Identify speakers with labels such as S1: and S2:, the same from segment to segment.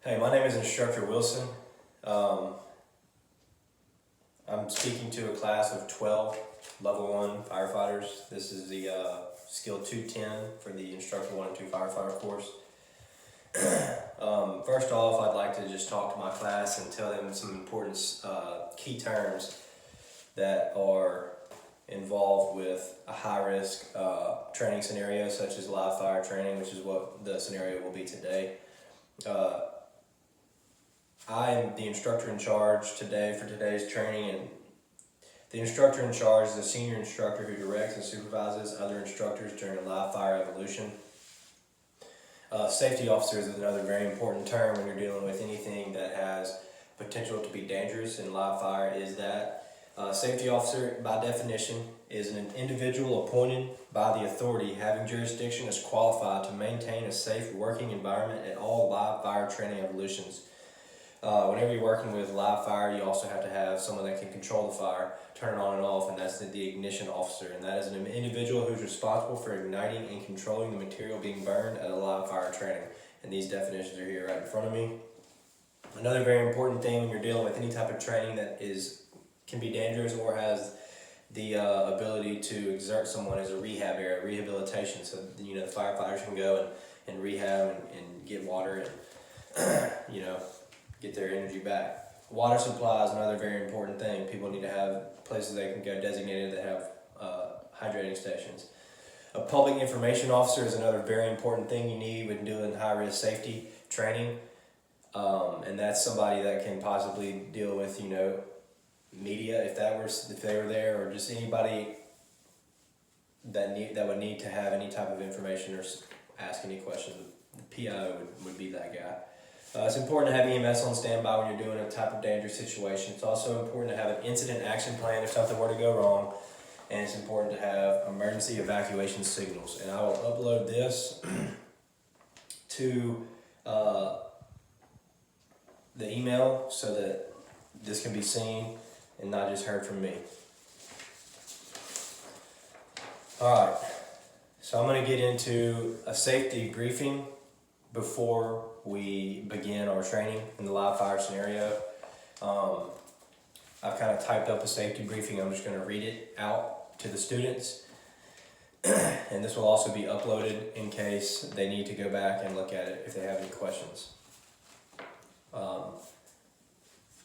S1: Hey, my name is Instructor Willson. I'm speaking to a class of 12 Level 1 firefighters. This is the Skill 210 for the Instructor 1 and 2 firefighter course. First off, I'd like to just talk to my class and tell them some important key terms that are involved with a high-risk training scenario such as live fire training, which is what the scenario will be today. I am the instructor in charge today for today's training, and the instructor in charge is the senior instructor who directs and supervises other instructors during a live fire evolution. Safety officer is another very important term when you're dealing with anything that has potential to be dangerous, and live fire is that. Safety officer, by definition, is an individual appointed by the authority having jurisdiction as qualified to maintain a safe working environment at all live fire training evolutions. Whenever you're working with live fire, you also have to have someone that can control the fire, turn it on and off, and that's the ignition officer. And that is an individual who's responsible for igniting and controlling the material being burned at a live fire training. And these definitions are here right in front of me. Another very important thing when you're dealing with any type of training that can be dangerous or has the ability to exert someone is a rehab area, rehabilitation. So the firefighters can go and rehab and get water and get their energy back. Water supply is another very important thing. People need to have places they can go designated that have hydrating stations. A public information officer is another very important thing you need when doing high-risk safety training. And that's somebody that can possibly deal with, media if they were there, or just anybody that would need to have any type of information or ask any questions. The PI would be that guy. It's important to have EMS on standby when you're doing a type of dangerous situation. It's also important to have an incident action plan if something were to go wrong, and it's important to have emergency evacuation signals. And I will upload this to the email so that this can be seen and not just heard from me. Alright, so I'm going to get into a safety briefing before we begin our training in the live fire scenario. I've kind of typed up a safety briefing. I'm just going to read it out to the students. And this will also be uploaded in case they need to go back and look at it if they have any questions.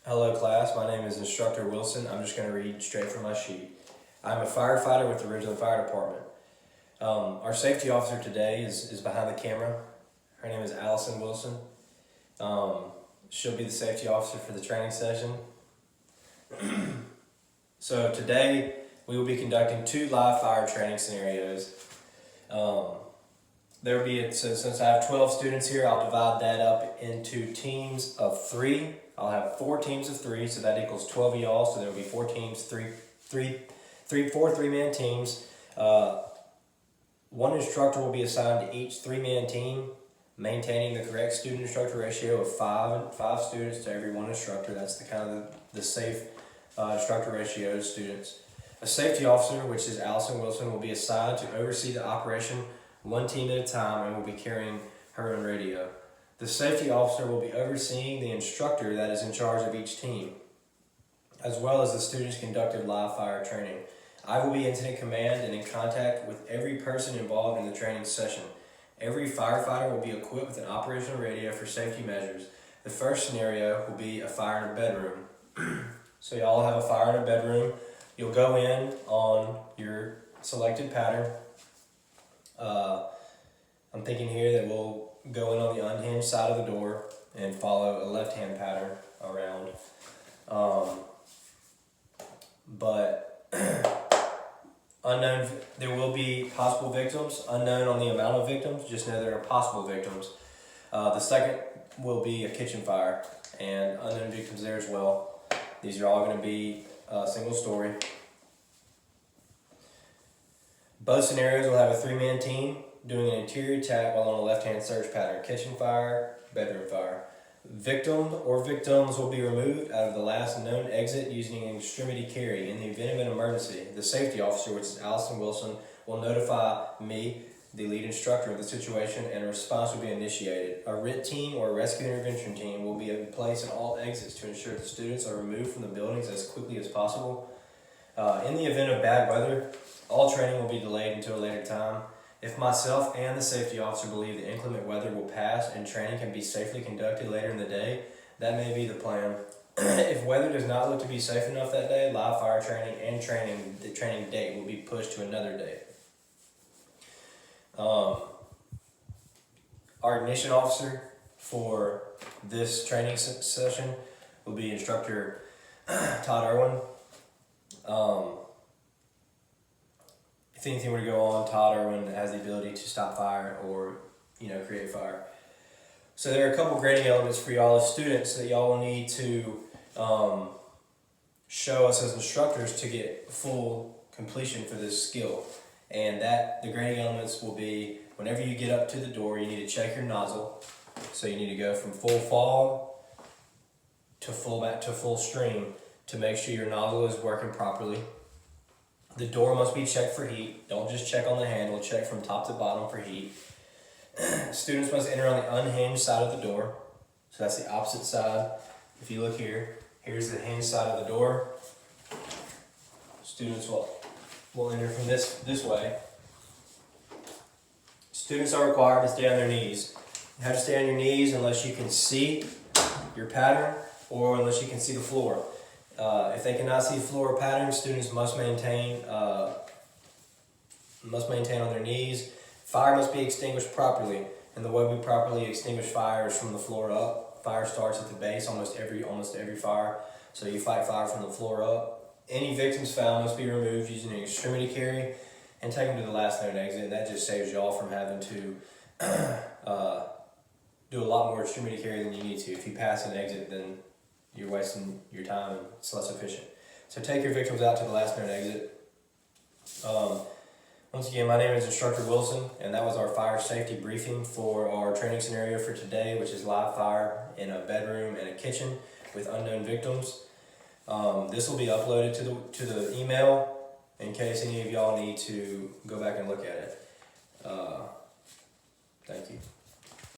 S1: Hello class, my name is Instructor Willson. I'm just going to read straight from my sheet. I'm a firefighter with the Ridgeland Fire Department. Our safety officer today is behind the camera. Her name is Willson. She'll be the safety officer for the training session. So today we will be conducting 2 live fire training scenarios. There will be, since I have 12 students here, I'll divide that up into teams of 3. I'll have 4 teams of 3, so that equals 12 of y'all. So there will be 4 teams, 4 3-man teams. 1 instructor will be assigned to each 3-man team, maintaining the correct student-instructor ratio of 5 students to every 1 instructor. That's the safe instructor ratio to students. A safety officer, which is Willson, will be assigned to oversee the operation 1 team at a time and will be carrying her own radio. The safety officer will be overseeing the instructor that is in charge of each team, as well as the students conducted live fire training. I will be incident command and in contact with every person involved in the training session. Every firefighter will be equipped with an operational radio for safety measures. The first scenario will be a fire in a bedroom. So y'all have a fire in a bedroom. You'll go in on your selected pattern. I'm thinking here that we'll go in on the unhinged side of the door and follow a left-hand pattern around. But unknown, there will be possible victims, unknown on the amount of victims, just know there are possible victims. The second will be a kitchen fire, and unknown victims there as well. These are all going to be single story. Both scenarios will have a 3-man team doing an interior attack while on a left-hand search pattern. Kitchen fire, bedroom fire. Victim or victims will be removed out of the last known exit using an extremity carry. In the event of an emergency, the safety officer, which is Willson, will notify me the lead instructor of the situation, and a response will be initiated. A RIT team or rescue intervention team will be in place at all exits to ensure the students are removed from the buildings as quickly as possible. In the event of bad weather, all training will be delayed until a later time. If myself and the safety officer believe the inclement weather will pass and training can be safely conducted later in the day, that may be the plan. If weather does not look to be safe enough that day, live fire training and the training date will be pushed to another date. Our ignition officer for this training session will be Instructor Todd Irwin. If anything were to go on, Todd Irwin has the ability to stop fire or, create fire. So there are a couple grading elements for y'all as students that y'all will need to show us as instructors to get full completion for this skill. And the grading elements will be, whenever you get up to the door, you need to check your nozzle. So you need to go from full fog to full stream to make sure your nozzle is working properly. The door must be checked for heat. Don't just check on the handle, check from top to bottom for heat. Students must enter on the unhinged side of the door. So that's the opposite side. If you look here, here's the hinged side of the door. Students will enter from this way. Students are required to stay on their knees. You have to stay on your knees unless you can see your pattern or unless you can see the floor. If they cannot see floor pattern, students must maintain on their knees. Fire must be extinguished properly, and the way we properly extinguish fire is from the floor up. Fire starts at the base almost every fire, so you fight fire from the floor up. Any victims found must be removed using an extremity carry and take them to the last known exit, and that just saves y'all from having to do a lot more extremity carry than you need to. If you pass an exit, then you're wasting your time and it's less efficient. So take your victims out to the last known exit. Once again, my name is Instructor Willson, and that was our fire safety briefing for our training scenario for today, which is live fire in a bedroom and a kitchen with unknown victims. This will be uploaded to the email in case any of y'all need to go back and look at it. Thank you.